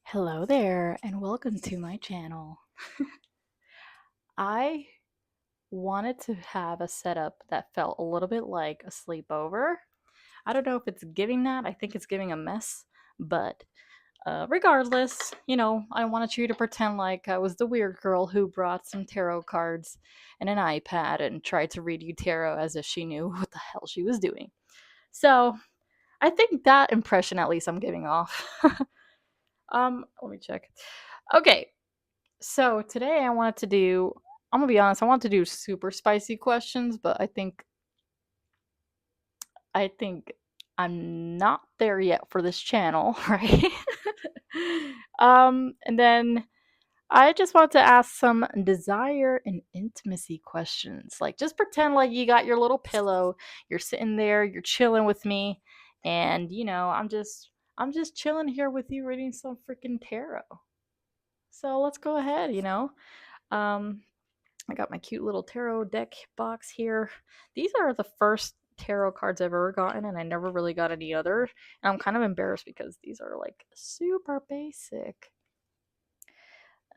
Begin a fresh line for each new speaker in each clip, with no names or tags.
Hello there, and welcome to my channel. I wanted to have a setup that felt a little bit like a sleepover. I don't know if it's giving that, I think it's giving a mess, but regardless, I wanted you to pretend like I was the weird girl who brought some tarot cards and an iPad and tried to read you tarot as if she knew what the hell she was doing. So, I think that impression at least I'm giving off. Let me check. Okay, so today I'm gonna be honest, I want to do super spicy questions, but I think I'm not there yet for this channel, right? And then I just want to ask some desire and intimacy questions. Like just pretend like you got your little pillow, you're sitting there, you're chilling with me, and I'm just chilling here with you reading some freaking tarot. So let's go ahead. Um I got my cute little tarot deck box here. These are the first tarot cards I've ever gotten, and I never really got any other. And I'm kind of embarrassed because these are like super basic.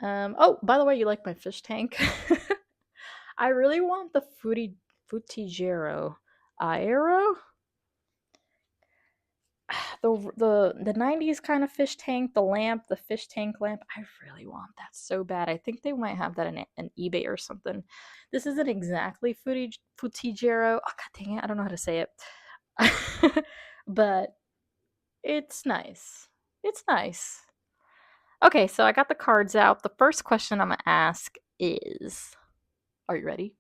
Oh, by the way, you like my fish tank? I really want the Futigero Aero. The 90s kind of fish tank, the fish tank lamp. I really want that so bad. I think they might have that in eBay or something. This isn't exactly Futigero. Oh god dang it, I don't know how to say it. But it's nice. It's nice. Okay, so I got the cards out. The first question I'm gonna ask is, are you ready?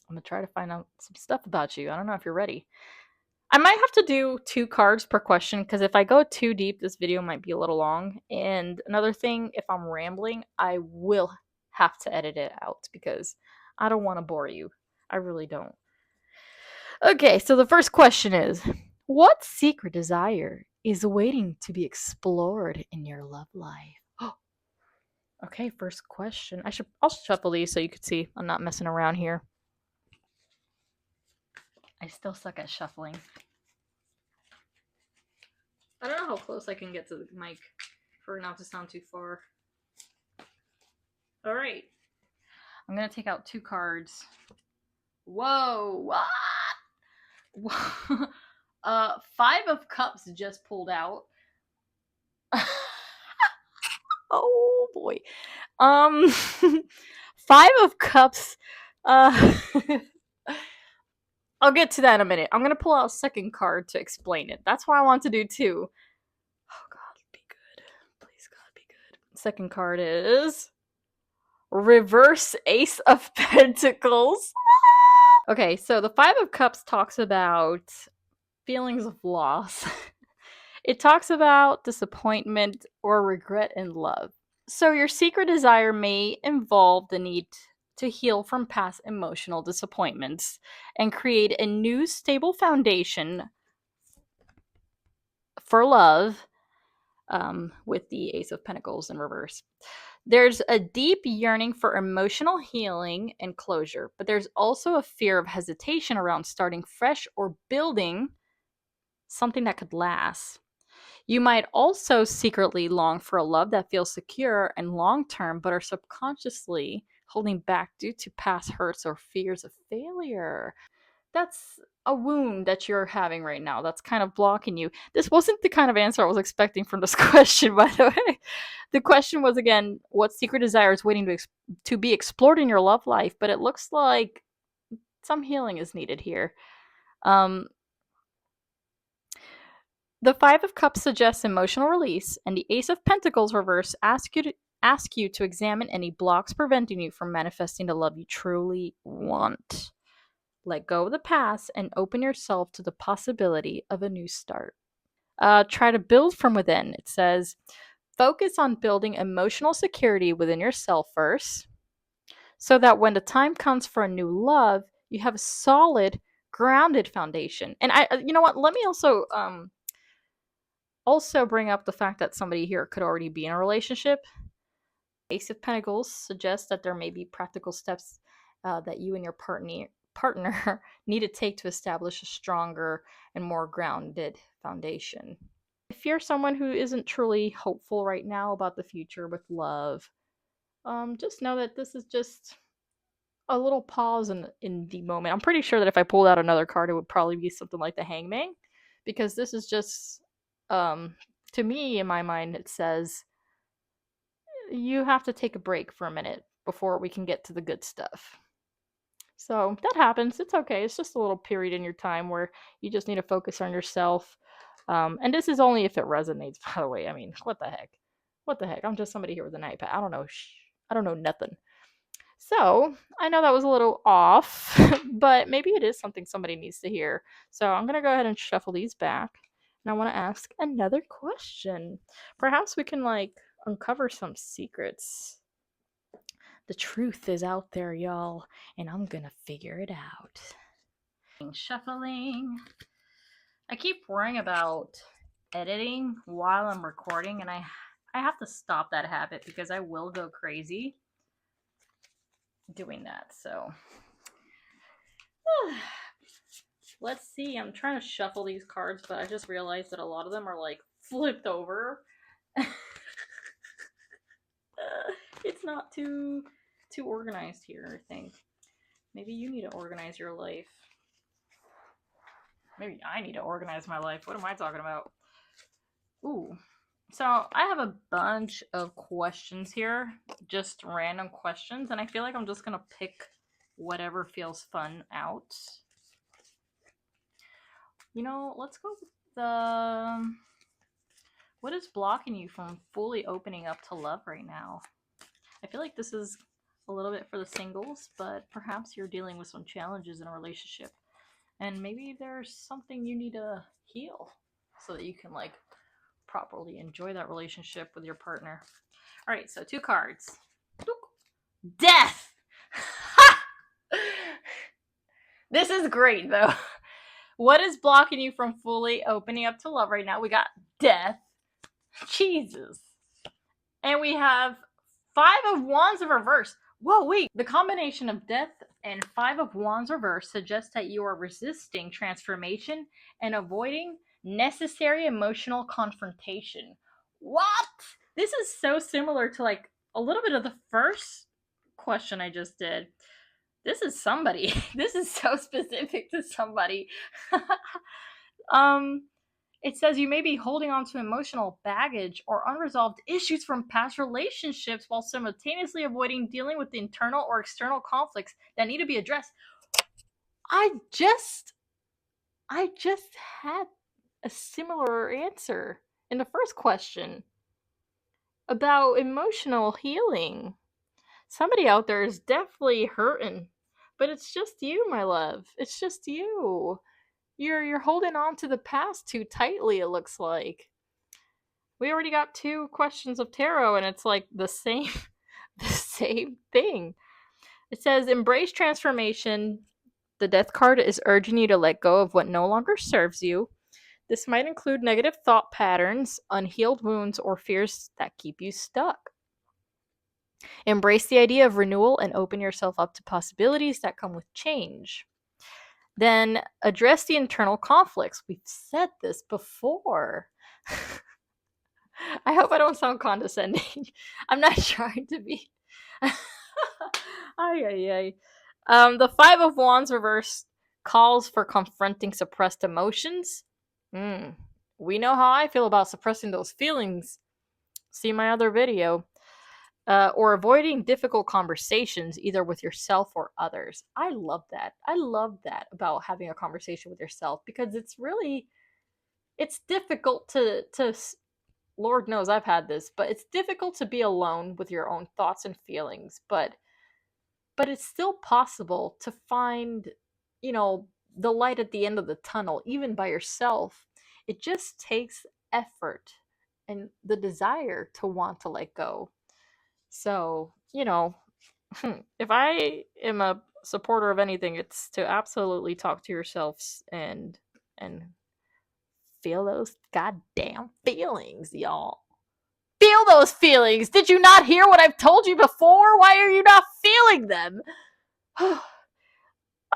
I'm gonna try to find out some stuff about you. I don't know if you're ready. I might have to do 2 cards per question because if I go too deep, this video might be a little long. And another thing, if I'm rambling, I will have to edit it out because I don't want to bore you. I really don't. Okay, so the first question is, what secret desire is waiting to be explored in your love life? Okay, first question. I'll shuffle these so you can see I'm not messing around here. I still suck at shuffling. I don't know how close I can get to the mic for it not to sound too far. All right. I'm going to take out 2 cards. Whoa. What? 5 of Cups just pulled out. Oh boy. 5 of Cups. Uh I'll get to that in a minute. I'm going to pull out a second card to explain it. That's why I want to do 2. Oh god, be good. Please god, be good. Second card is Reverse Ace of Pentacles. Okay, so the 5 of Cups talks about feelings of loss. It talks about disappointment or regret in love. So your secret desire may involve the need to heal from past emotional disappointments and create a new stable foundation for love, with the Ace of Pentacles in reverse. There's a deep yearning for emotional healing and closure, but there's also a fear of hesitation around starting fresh or building something that could last. You might also secretly long for a love that feels secure and long term, but are subconsciously holding back due to past hurts or fears of failure. That's a wound that you're having right now that's kind of blocking you. This wasn't the kind of answer I was expecting from this question, by the way. The question was again, what secret desire is waiting to be explored in your love life? But it looks like some healing is needed here. Um, the 5 of Cups suggests emotional release, and the Ace of Pentacles reverse ask you to examine any blocks preventing you from manifesting the love you truly want. Let go of the past and open yourself to the possibility of a new start. Try to build from within. It says, focus on building emotional security within yourself first, so that when the time comes for a new love, you have a solid, grounded foundation. And you know what? Let me also bring up the fact that somebody here could already be in a relationship. Ace of Pentacles suggests that there may be practical steps that you and your partner need to take to establish a stronger and more grounded foundation. If you're someone who isn't truly hopeful right now about the future with love, just know that this is just a little pause in the moment. I'm pretty sure that if I pulled out another card, it would probably be something like the Hangman, because this is just, um, to me, in my mind, it says you have to take a break for a minute before we can get to the good stuff. So that happens. It's okay. It's just a little period in your time where you just need to focus on yourself. And this is only if it resonates, by the way. I mean, what the heck? What the heck? I'm just somebody here with an iPad. I don't know. I don't know nothing. So I know that was a little off, but maybe it is something somebody needs to hear. So I'm going to go ahead and shuffle these back. And I want to ask another question. Perhaps we can, like, uncover some secrets. The truth is out there, y'all, and I'm gonna figure it out. Shuffling. I keep worrying about editing while I'm recording, and I have to stop that habit because I will go crazy doing that. So let's see. I'm trying to shuffle these cards, but I just realized that a lot of them are like flipped over. It's not too organized here, I think. Maybe you need to organize your life. Maybe I need to organize my life. What am I talking about? Ooh. So I have a bunch of questions here, just random questions, and I feel like I'm just gonna pick whatever feels fun out. You know, let's go with the... What is blocking you from fully opening up to love right now? I feel like this is a little bit for the singles, but perhaps you're dealing with some challenges in a relationship. And maybe there's something you need to heal so that you can, like, properly enjoy that relationship with your partner. All right, so 2 cards. Death! This is great, though. What is blocking you from fully opening up to love right now? We got death. Jesus. And we have 5 of Wands in reverse. Whoa, wait. The combination of death and 5 of Wands reverse suggests that you are resisting transformation and avoiding necessary emotional confrontation. What? This is so similar to, like, a little bit of the first question I just did. This is somebody. This is so specific to somebody. It says you may be holding on to emotional baggage or unresolved issues from past relationships while simultaneously avoiding dealing with the internal or external conflicts that need to be addressed. I just had a similar answer in the first question about emotional healing. Somebody out there is definitely hurting, but it's just you, my love. It's just you. You're holding on to the past too tightly, it looks like. We already got 2 questions of tarot, and it's like the same the same thing. It says embrace transformation. The death card is urging you to let go of what no longer serves you. This might include negative thought patterns, unhealed wounds, or fears that keep you stuck. Embrace the idea of renewal and open yourself up to possibilities that come with change. Then address the internal conflicts. We've said this before. I hope I don't sound condescending. I'm not trying to be. Ay, ay, ay. The 5 of Wands reverse calls for confronting suppressed emotions. We know how I feel about suppressing those feelings. See my other video. Or avoiding difficult conversations, either with yourself or others. I love that. I love that about having a conversation with yourself, because it's difficult to Lord knows I've had this, but it's difficult to be alone with your own thoughts and feelings, but it's still possible to find, the light at the end of the tunnel, even by yourself. It just takes effort and the desire to want to let go. So, if I am a supporter of anything, it's to absolutely talk to yourselves and feel those goddamn feelings, y'all. Feel those feelings. Did you not hear what I've told you before? Why are you not feeling them?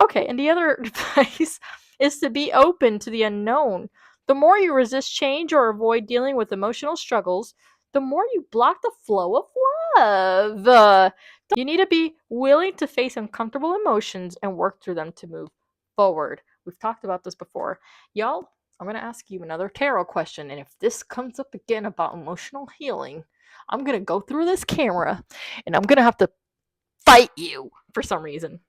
Okay, and the other advice is to be open to the unknown. The more you resist change or avoid dealing with emotional struggles, the more you block the flow of love. You need to be willing to face uncomfortable emotions and work through them to move forward. We've talked about this before. Y'all, I'm going to ask you another tarot question. And if this comes up again about emotional healing, I'm going to go through this camera and I'm going to have to fight you for some reason.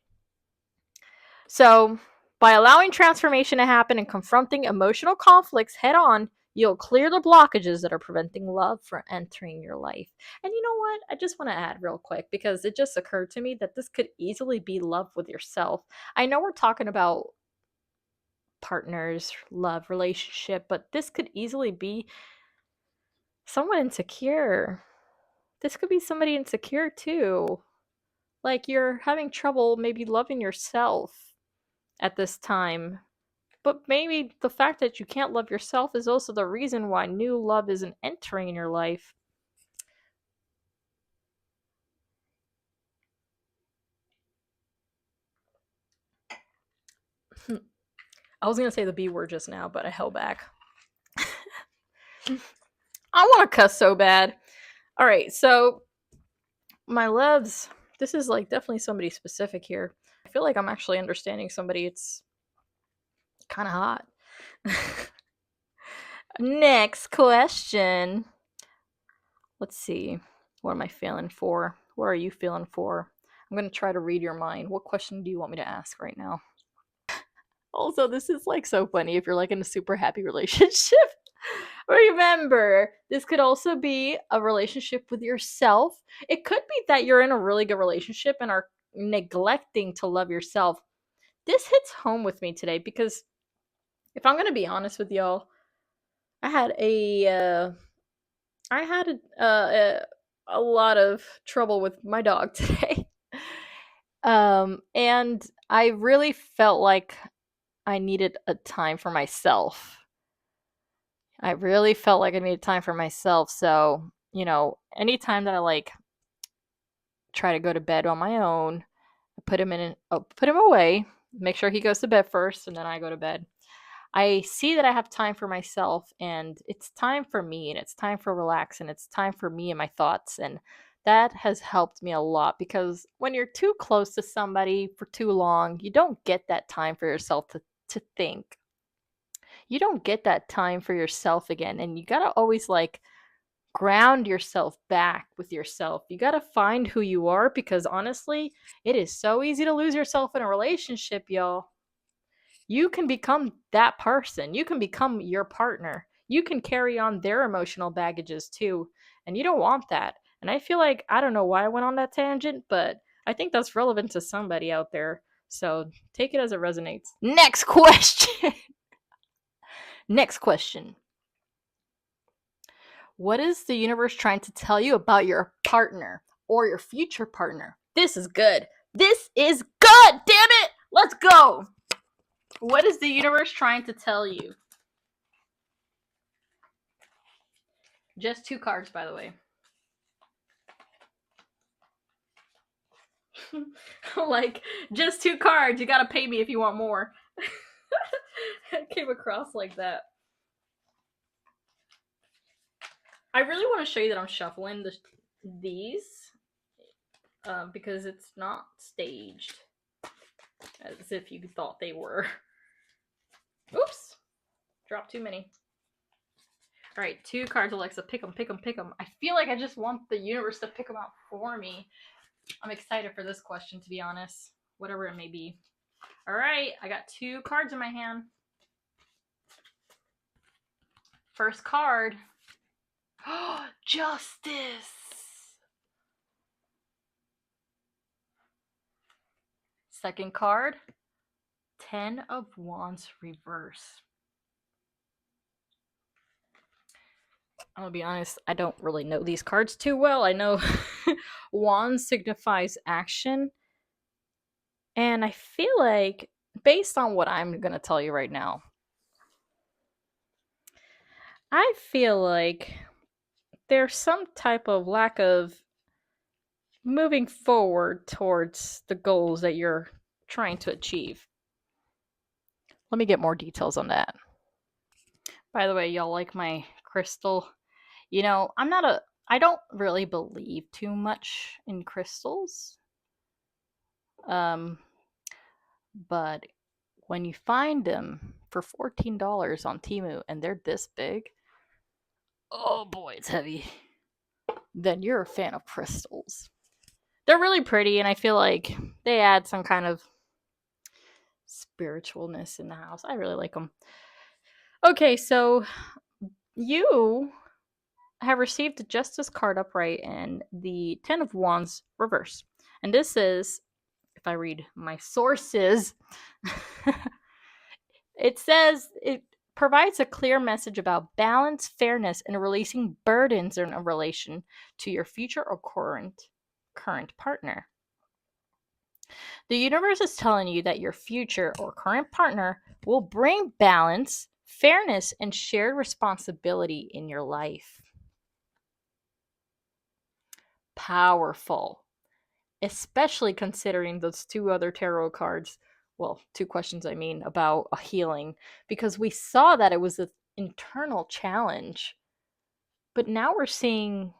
So, by allowing transformation to happen and confronting emotional conflicts head on, you'll clear the blockages that are preventing love from entering your life. And you know what? I just want to add real quick because it just occurred to me that this could easily be love with yourself. I know we're talking about partners, love, relationship, but this could easily be someone insecure. This could be somebody insecure too. Like you're having trouble maybe loving yourself at this time. But maybe the fact that you can't love yourself is also the reason why new love isn't entering in your life. I was going to say the B word just now, but I held back. I want to cuss so bad. All right, so my loves, this is like definitely somebody specific here. I feel like I'm actually understanding somebody. It's kind of hot. Next question. Let's see. What am I feeling for? What are you feeling for? I'm going to try to read your mind. What question do you want me to ask right now? Also, this is like so funny if you're like in a super happy relationship. Remember, this could also be a relationship with yourself. It could be that you're in a really good relationship and are neglecting to love yourself. This hits home with me today because if I'm going to be honest with y'all, I had a lot of trouble with my dog today. And I really felt like I needed a time for myself. I really felt like I needed time for myself. So, anytime that I like try to go to bed on my own, I put him away, make sure he goes to bed first, and then I go to bed. I see that I have time for myself, and it's time for me, and it's time for relax, and it's time for me and my thoughts, and that has helped me a lot because when you're too close to somebody for too long, you don't get that time for yourself to think. You don't get that time for yourself again, and you gotta always like ground yourself back with yourself. You gotta find who you are because honestly, it is so easy to lose yourself in a relationship, y'all. You can become that person. You can become your partner. You can carry on their emotional baggages too. And you don't want that. And I feel like, I don't know why I went on that tangent, but I think that's relevant to somebody out there. So take it as it resonates. Next question. Next question. What is the universe trying to tell you about your partner or your future partner? This is good. This is good. Damn it. Let's go. What is the universe trying to tell you? Just 2 cards, by the way. Like, just 2 cards. You gotta pay me if you want more. It came across like that. I really want to show you that I'm shuffling these because it's not staged as if you thought they were. Oops. Dropped too many. All right, 2 cards, Alexa. Pick them, pick them, pick them. I feel like I just want the universe to pick them out for me. I'm excited for this question, to be honest. Whatever it may be. All right, I got 2 cards in my hand. First card. Justice. Second card. 10 of Wands reverse. I'm gonna be honest, I don't really know these cards too well. I know Wands signifies action. And I feel like, based on what I'm gonna tell you right now, I feel like there's some type of lack of moving forward towards the goals that you're trying to achieve. Let me get more details on that. By the way, y'all like my crystal? I don't really believe too much in crystals. Um, but when you find them for $14 on Temu and they're this big, oh boy, it's heavy. Then you're a fan of crystals. They're really pretty, and I feel like they add some kind of spiritualness in the house. I really like them. Okay, so you have received the Justice card upright and the Ten of Wands reverse. And this is, if I read my sources, it says it provides a clear message about balance, fairness, and releasing burdens in a relation to your future or current partner. The universe is telling you that your future or current partner will bring balance, fairness, and shared responsibility in your life. Powerful, especially considering those two other tarot cards. Well, two questions, I mean, about a healing, because we saw that it was an internal challenge. But now we're seeing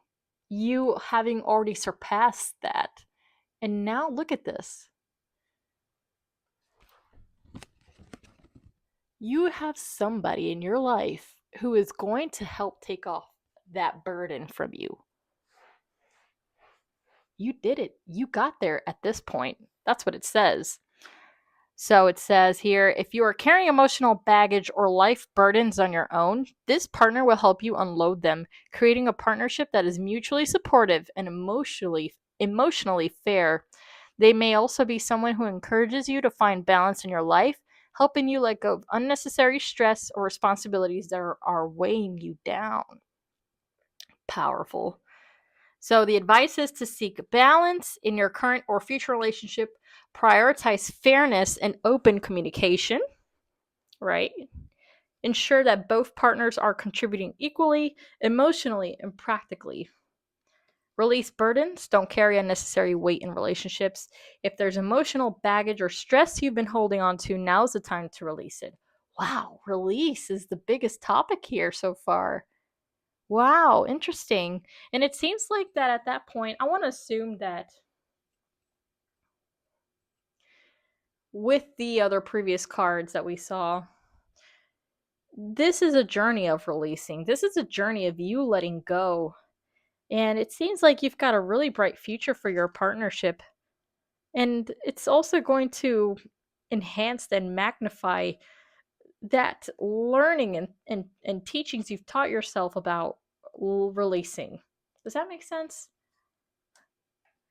you having already surpassed that. And now look at this. You have somebody in your life who is going to help take off that burden from you. You did it. You got there at this point. That's what it says. So it says here, if you are carrying emotional baggage or life burdens on your own, this partner will help you unload them, creating a partnership that is mutually supportive and emotionally fair. They may also be someone who encourages you to find balance in your life, helping you let go of unnecessary stress or responsibilities that are weighing you down. Powerful. So the advice is to seek balance in your current or future relationship, prioritize fairness and open communication, right? Ensure that both partners are contributing equally, emotionally, and practically. Release burdens, don't carry unnecessary weight in relationships. If there's emotional baggage or stress you've been holding on to, now's the time to release it. Wow, release is the biggest topic here so far. Wow, interesting. And it seems like that at that point, I want to assume that with the other previous cards that we saw, this is a journey of releasing. This is a journey of you letting go. And it seems like you've got a really bright future for your partnership. And it's also going to enhance and magnify that learning and teachings you've taught yourself about releasing. Does that make sense?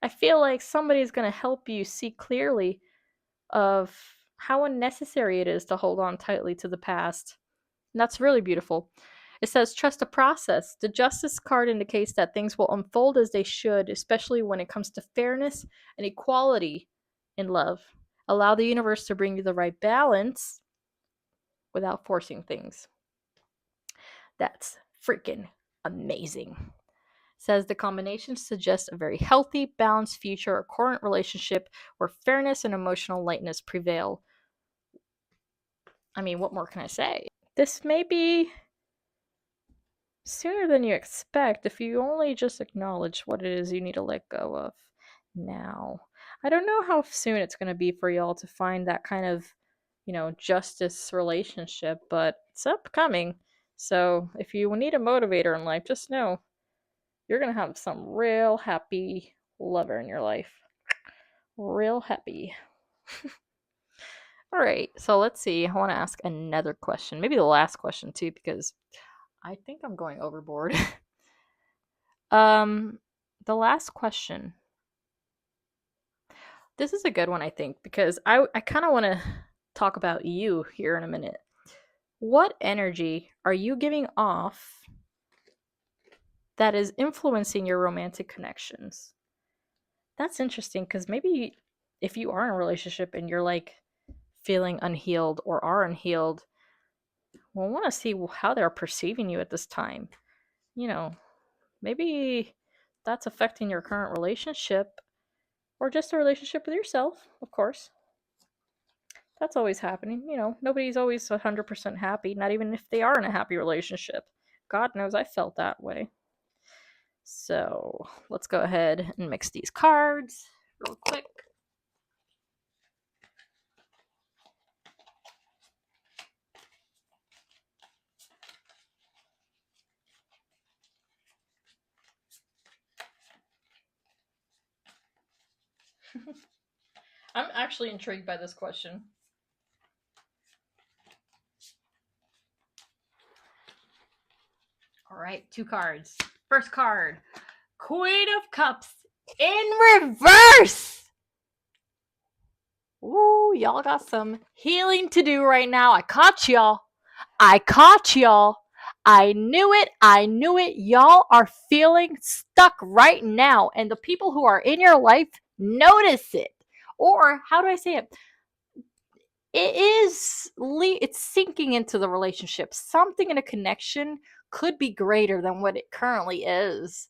I feel like somebody's going to help you see clearly of how unnecessary it is to hold on tightly to the past. And that's really beautiful. It says, trust the process. The Justice card indicates that things will unfold as they should, especially when it comes to fairness and equality in love. Allow the universe to bring you the right balance without forcing things. That's freaking amazing. Says the combination suggests a very healthy, balanced future or current relationship where fairness and emotional lightness prevail. I mean, what more can I say? This may be sooner than you expect if you only just acknowledge what it is you need to let go of now. I don't know how soon it's going to be for y'all to find that kind of, justice relationship, but it's upcoming. So if you need a motivator in life, just know you're going to have some real happy lover in your life. Real happy. All right, so let's see. I want to ask another question. Maybe the last question, too, because I think I'm going overboard. Um, the last question. This is a good one, I think, because I kind of want to talk about you here in a minute. What energy are you giving off that is influencing your romantic connections? That's interesting because maybe if you are in a relationship and you're like feeling unhealed or are unhealed, we'll want to see how they're perceiving you at this time. You know, maybe that's affecting your current relationship or just a relationship with yourself, of course. That's always happening. Nobody's always 100% happy, not even if they are in a happy relationship. God knows I felt that way. So let's go ahead and mix these cards real quick. I'm actually intrigued by this question. All right, 2 cards. First card, Queen of Cups in reverse. Ooh, y'all got some healing to do right now. I caught y'all. I knew it. Y'all are feeling stuck right now. And the people who are in your life notice it. Or, how do I say it? It's sinking into the relationship. Something in a connection could be greater than what it currently is.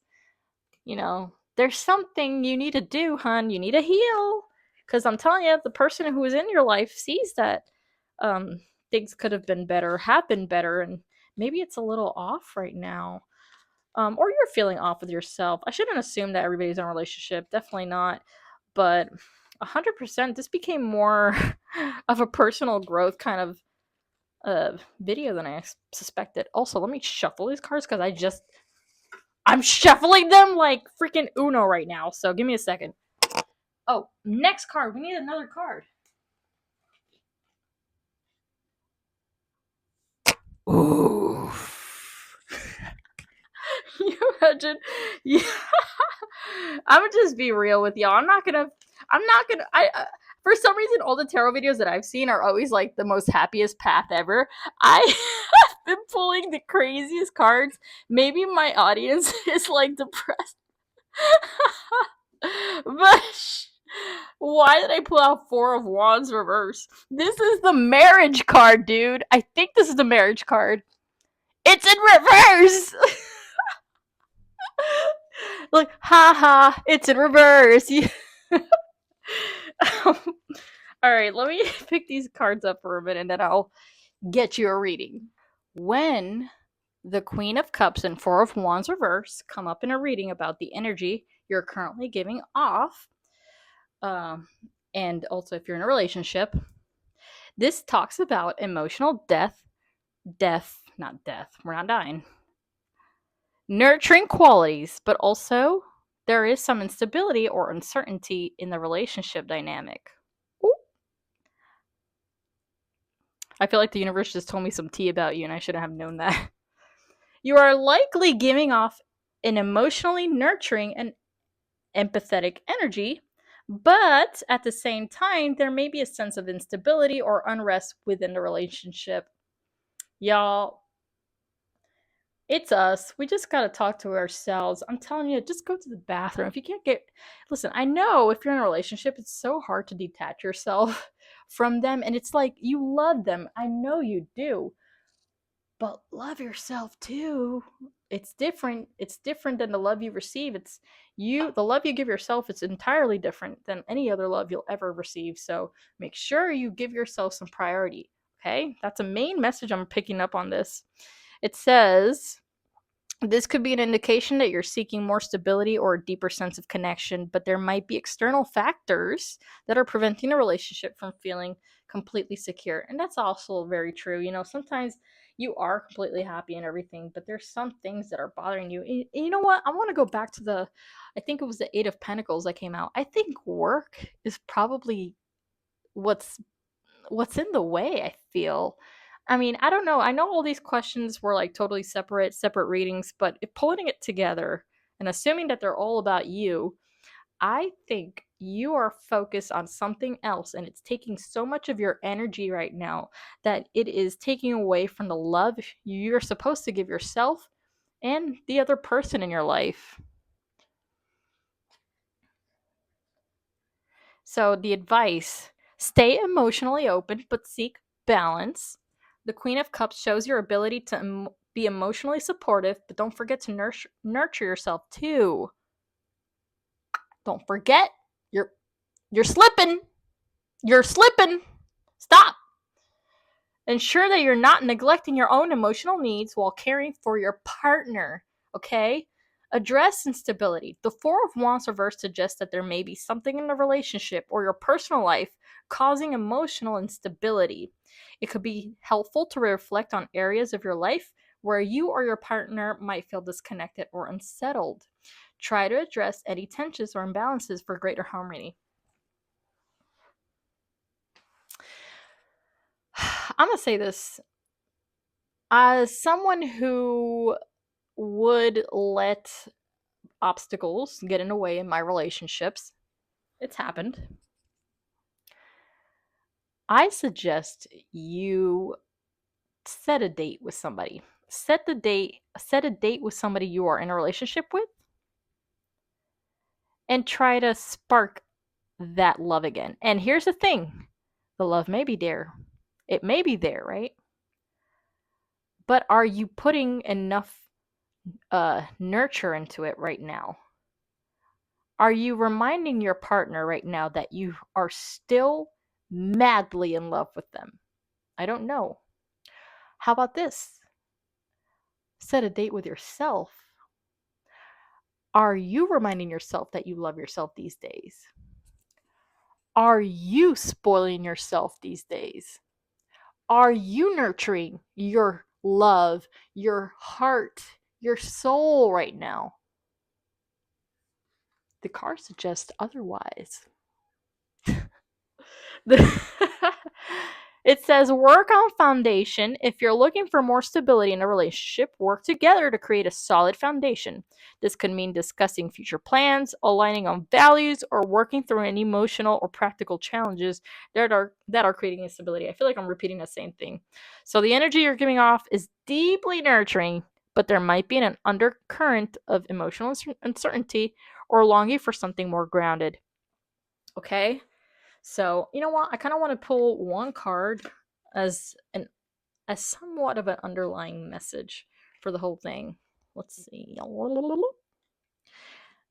There's something you need to do, hon. You need to heal. Because I'm telling you, the person who is in your life sees that um, things could have been better, have been better, and maybe it's a little off right now. Or you're feeling off with yourself. I shouldn't assume that everybody's in a relationship. Definitely not. But 100%, this became more of a personal growth kind of video than I suspected. Also, let me shuffle these cards because I'm shuffling them like freaking Uno right now. So give me a second. Oh, next card. We need another card. Ooh. You imagine? Yeah. I'm gonna just be real with y'all. I'm not gonna. I for some reason, all the tarot videos that I've seen are always like the most happiest path ever. I have been pulling the craziest cards. Maybe my audience is like depressed. But why did I pull out 4 of Wands reverse? This is the marriage card, dude. I think this is the marriage card. It's in reverse. Like, haha, it's in reverse. All right, let me pick these cards up for a minute and then I'll get you a reading. When the Queen of Cups and 4 of Wands reverse come up in a reading about the energy you're currently giving off, and also if you're in a relationship, this talks about emotional not death, we're not dying, nurturing qualities, but also there is some instability or uncertainty in the relationship dynamic. Ooh. I feel like the universe just told me some tea about you and I shouldn't have known that. You are likely giving off an emotionally nurturing and empathetic energy, but at the same time, there may be a sense of instability or unrest within the relationship. Y'all, it's us. We just got to talk to ourselves. I'm telling you, just go to the bathroom. If you can't listen, I know if you're in a relationship, it's so hard to detach yourself from them. And it's like you love them. I know you do. But love yourself too. It's different. It's different than the love you receive. The love you give yourself, it's entirely different than any other love you'll ever receive. So make sure you give yourself some priority. Okay? That's a main message I'm picking up on this. It says, this could be an indication that you're seeking more stability or a deeper sense of connection, but there might be external factors that are preventing a relationship from feeling completely secure. And that's also very true. Sometimes you are completely happy and everything, but there's some things that are bothering you. And you know what? I want to go back to I think it was the 8 of Pentacles that came out. I think work is probably what's in the way, I feel. I mean, I don't know. I know all these questions were like totally separate readings, but if pulling it together and assuming that they're all about you, I think you are focused on something else and it's taking so much of your energy right now that it is taking away from the love you're supposed to give yourself and the other person in your life. So, the advice: stay emotionally open but seek balance. The Queen of Cups shows your ability to be emotionally supportive, but don't forget to nurture yourself too. Don't forget, you're slipping. You're slipping. Stop! Ensure that you're not neglecting your own emotional needs while caring for your partner, okay? Address instability. The Four of Wands reverse suggests that there may be something in the relationship or your personal life causing emotional instability. It could be helpful to reflect on areas of your life where you or your partner might feel disconnected or unsettled. Try to address any tensions or imbalances for greater harmony. I'm going to say this. As someone who would let obstacles get in the way in my relationships, it's happened. I suggest you set a date with somebody. Set a date with somebody you are in a relationship with and try to spark that love again. And here's the thing. The love may be there. It may be there, right? But are you putting enough nurture into it right now? Are you reminding your partner right now that you are still madly in love with them? I don't know. How about this? Set a date with yourself. Are you reminding yourself that you love yourself these days? Are you spoiling yourself these days? Are you nurturing your love, your heart, your soul right now? The cards suggest otherwise. It says work on foundation. If you're looking for more stability in a relationship, work together to create a solid foundation. This could mean discussing future plans, aligning on values, or working through any emotional or practical challenges that are creating instability. I feel like I'm repeating the same thing. So the energy you're giving off is deeply nurturing, but there might be an undercurrent of emotional uncertainty or longing for something more grounded. Okay? So, you know what? I kind of want to pull one card as an as somewhat of an underlying message for the whole thing. Let's see.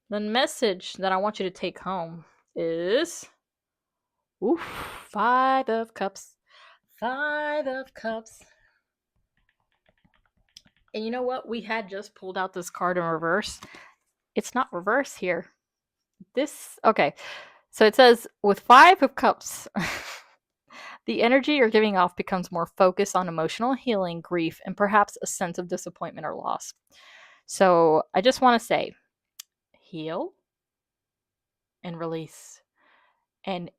The message that I want you to take home is oof, 5 of cups. 5 of cups. And you know what? We had just pulled out this card in reverse. It's not reverse here. Okay. So it says with 5 of cups, the energy you're giving off becomes more focused on emotional healing, grief, and perhaps a sense of disappointment or loss. So I just want to say heal and release. And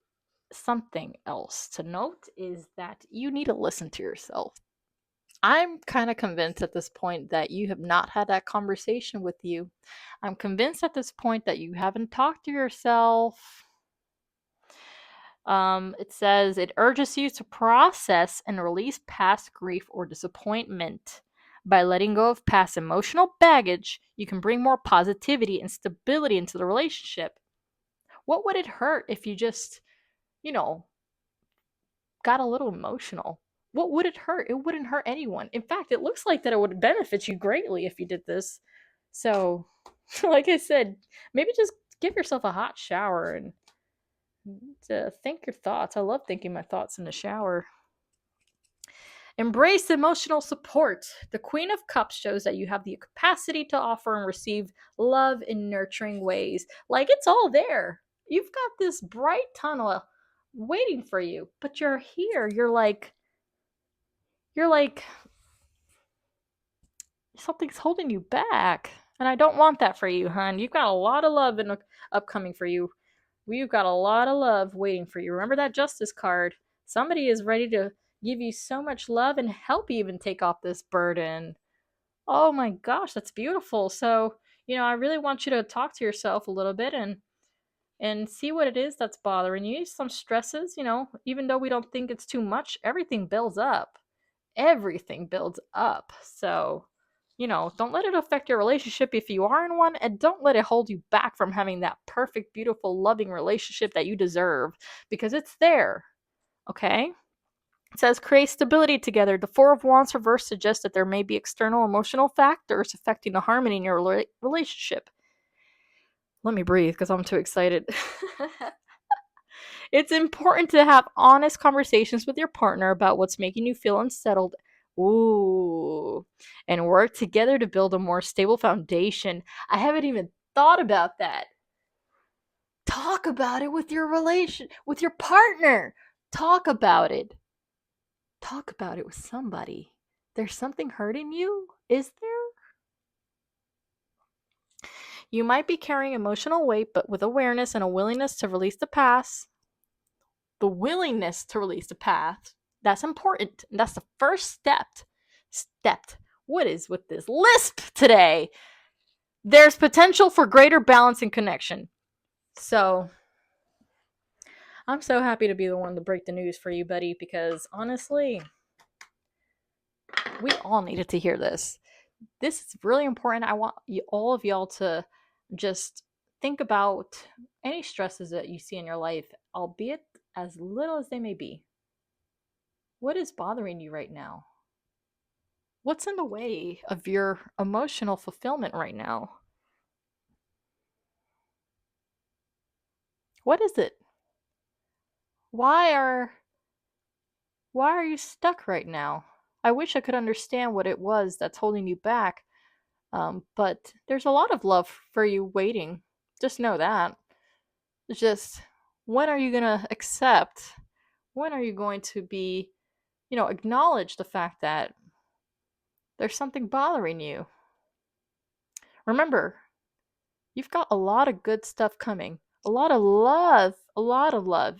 something else to note is that you need to listen to yourself. I'm kind of convinced at this point that you have not had that conversation with you. I'm convinced at this point that you haven't talked to yourself. It says it urges you to process and release past grief or disappointment. By letting go of past emotional baggage, you can bring more positivity and stability into the relationship. What would it hurt if you just, you know, got a little emotional? What would it hurt? It wouldn't hurt anyone. In fact, it looks like that it would benefit you greatly if you did this. So, like I said, maybe just give yourself a hot shower and to think your thoughts. I love thinking my thoughts in the shower. Embrace emotional support. The Queen of Cups shows that you have the capacity to offer and receive love in nurturing ways. Like it's all there. You've got this bright tunnel waiting for you, but you're here. You're like something's holding you back. And I don't want that for you, hon. You've got a lot of love upcoming for you. We've got a lot of love waiting for you. Remember that Justice card. Somebody is ready to give you so much love and help you even take off this burden. Oh my gosh, that's beautiful. So, I really want you to talk to yourself a little bit and see what it is that's bothering you. Some stresses, even though we don't think it's too much, everything builds up. Everything builds up. So, don't let it affect your relationship if you are in one, and don't let it hold you back from having that perfect, beautiful, loving relationship that you deserve because it's there. Okay? It says create stability together. The Four of Wands reverse suggests that there may be external emotional factors affecting the harmony in your relationship. Let me breathe because I'm too excited. It's important to have honest conversations with your partner about what's making you feel unsettled. Ooh. And work together to build a more stable foundation. I haven't even thought about that. Talk about it with with your partner. Talk about it. Talk about it with somebody. There's something hurting you? Is there? You might be carrying emotional weight, but with awareness and a willingness to release the willingness to release the past, that's important. And that's the first step. What is with this lisp today? There's potential for greater balance and connection. So, I'm so happy to be the one to break the news for you, buddy, because honestly, we all needed to hear this. This is really important. I want all of y'all to just think about any stresses that you see in your life, albeit as little as they may be. What is bothering you right now? What's in the way of your emotional fulfillment right now? What is it? Why are why are you stuck right now? I wish I could understand what it was that's holding you back. But there's a lot of love for you waiting. Just know that. It's just, when are you going to accept? When are you going to be, acknowledge the fact that there's something bothering you? Remember, you've got a lot of good stuff coming. A lot of love. A lot of love.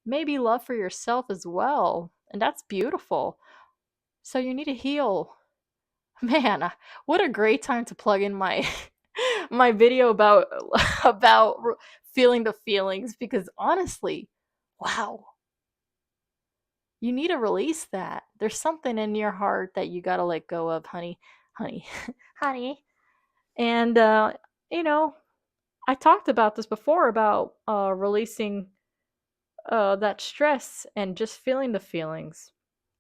Maybe love for yourself as well. And that's beautiful. So you need to heal. Man, what a great time to plug in my my video about about feeling the feelings, because honestly, wow, you need to release that. There's something in your heart that you got to let go of, honey. Honey. Honey. And you know, I talked about this before about releasing that stress and just feeling the feelings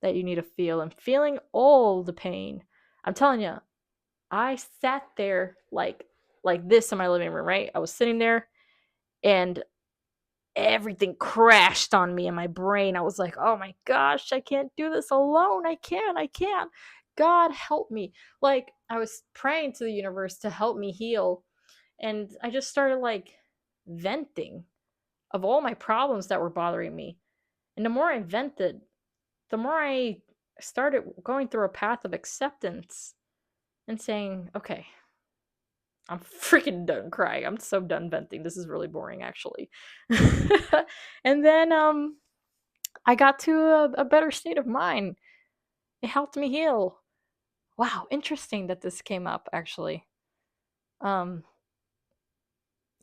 that you need to feel and feeling all the pain. I'm telling you, I sat there like this in my living room, right? I was sitting there and everything crashed on me in my brain. I was like, "Oh my gosh, I can't do this alone. I can't. God help me." Like I was praying to the universe to help me heal, and I just started like venting of all my problems that were bothering me. And the more I vented, the more I started going through a path of acceptance and saying, "Okay, I'm freaking done crying. I'm so done venting. This is really boring, actually." And then I got to a better state of mind. It helped me heal. Wow, interesting that this came up, actually. Um,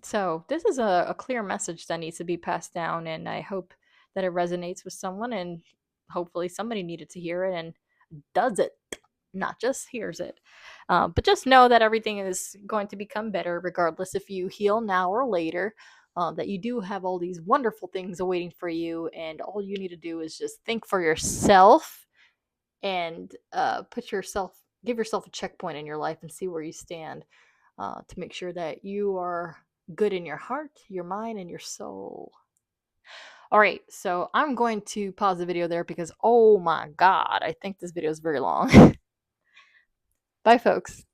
so this is a clear message that needs to be passed down, and I hope that it resonates with someone, and hopefully somebody needed to hear it and does it, not just hears it. But just know that everything is going to become better regardless if you heal now or later. That you do have all these wonderful things awaiting for you, and all you need to do is just think for yourself and give yourself a checkpoint in your life and see where you stand, to make sure that you are good in your heart, your mind, and your soul. All right, so I'm going to pause the video there because, oh my god, I think this video is very long. Bye, folks.